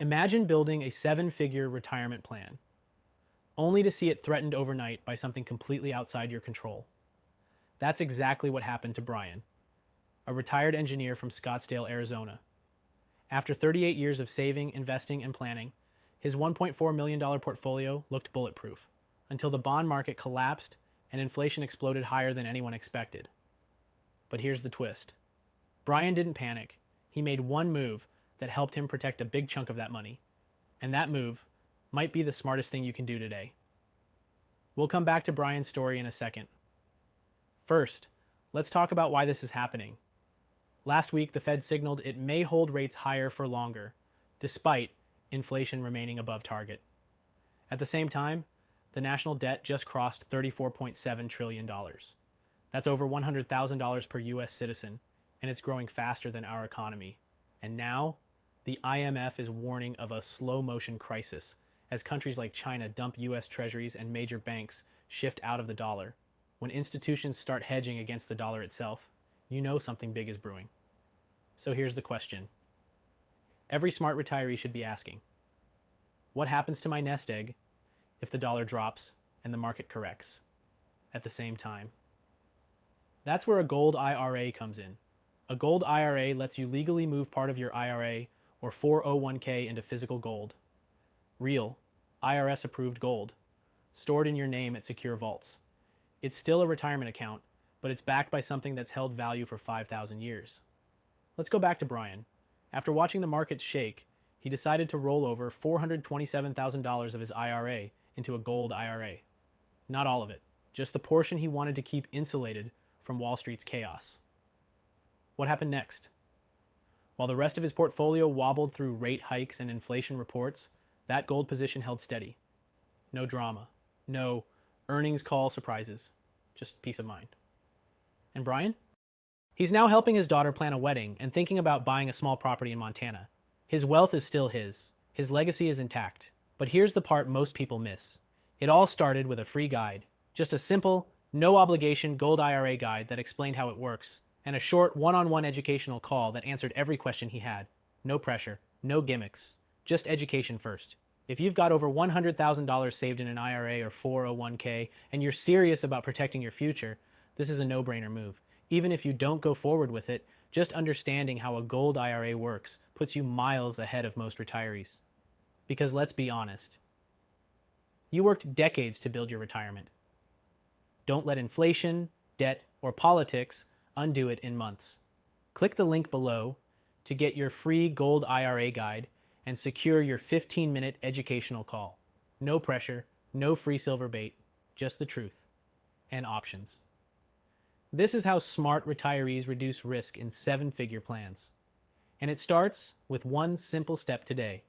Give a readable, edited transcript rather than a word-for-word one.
Imagine building a seven-figure retirement plan, only to see it threatened overnight by something completely outside your control. That's exactly what happened to Brian, a retired engineer from Scottsdale, Arizona. After 38 years of saving, investing, and planning, his $1.4 million portfolio looked bulletproof until the bond market collapsed and inflation exploded higher than anyone expected. But here's the twist. Brian didn't panic. He made one move that helped him protect a big chunk of that money. And that move might be the smartest thing you can do today. We'll come back to Brian's story in a second. First, let's talk about why this is happening. Last week, the Fed signaled it may hold rates higher for longer, despite inflation remaining above target. At the same time, the national debt just crossed $34.7 trillion. That's over $100,000 per U.S. citizen, and it's growing faster than our economy. And now, the IMF is warning of a slow-motion crisis as countries like China dump U.S. treasuries and major banks shift out of the dollar. When institutions start hedging against the dollar itself, you know something big is brewing. So here's the question. Every smart retiree should be asking, what happens to my nest egg if the dollar drops and the market corrects at the same time? That's where a gold IRA comes in. A gold IRA lets you legally move part of your IRA or 401k into physical gold. Real, IRS-approved gold, stored in your name at secure vaults. It's still a retirement account, but it's backed by something that's held value for 5,000 years. Let's go back to Brian. After watching the markets shake, he decided to roll over $427,000 of his IRA into a gold IRA. Not all of it, just the portion he wanted to keep insulated from Wall Street's chaos. What happened next? While the rest of his portfolio wobbled through rate hikes and inflation reports, that gold position held steady. No drama. No earnings call surprises. Just peace of mind. And Brian? He's now helping his daughter plan a wedding and thinking about buying a small property in Montana. His wealth is still his. His legacy is intact. But here's the part most people miss. It all started with a free guide. Just a simple, no-obligation gold IRA guide that explained how it works, and a short one-on-one educational call that answered every question he had. No pressure, no gimmicks, just education first. If you've got over $100,000 saved in an IRA or 401k and you're serious about protecting your future, this is a no-brainer move. Even if you don't go forward with it, just understanding how a gold IRA works puts you miles ahead of most retirees. Because let's be honest, you worked decades to build your retirement. Don't let inflation, debt, or politics undo it in months. Click the link below to get your free gold IRA guide and secure your 15-minute educational call. No pressure, no free silver bait, just the truth and options. This is how smart retirees reduce risk in seven-figure plans. And it starts with one simple step today.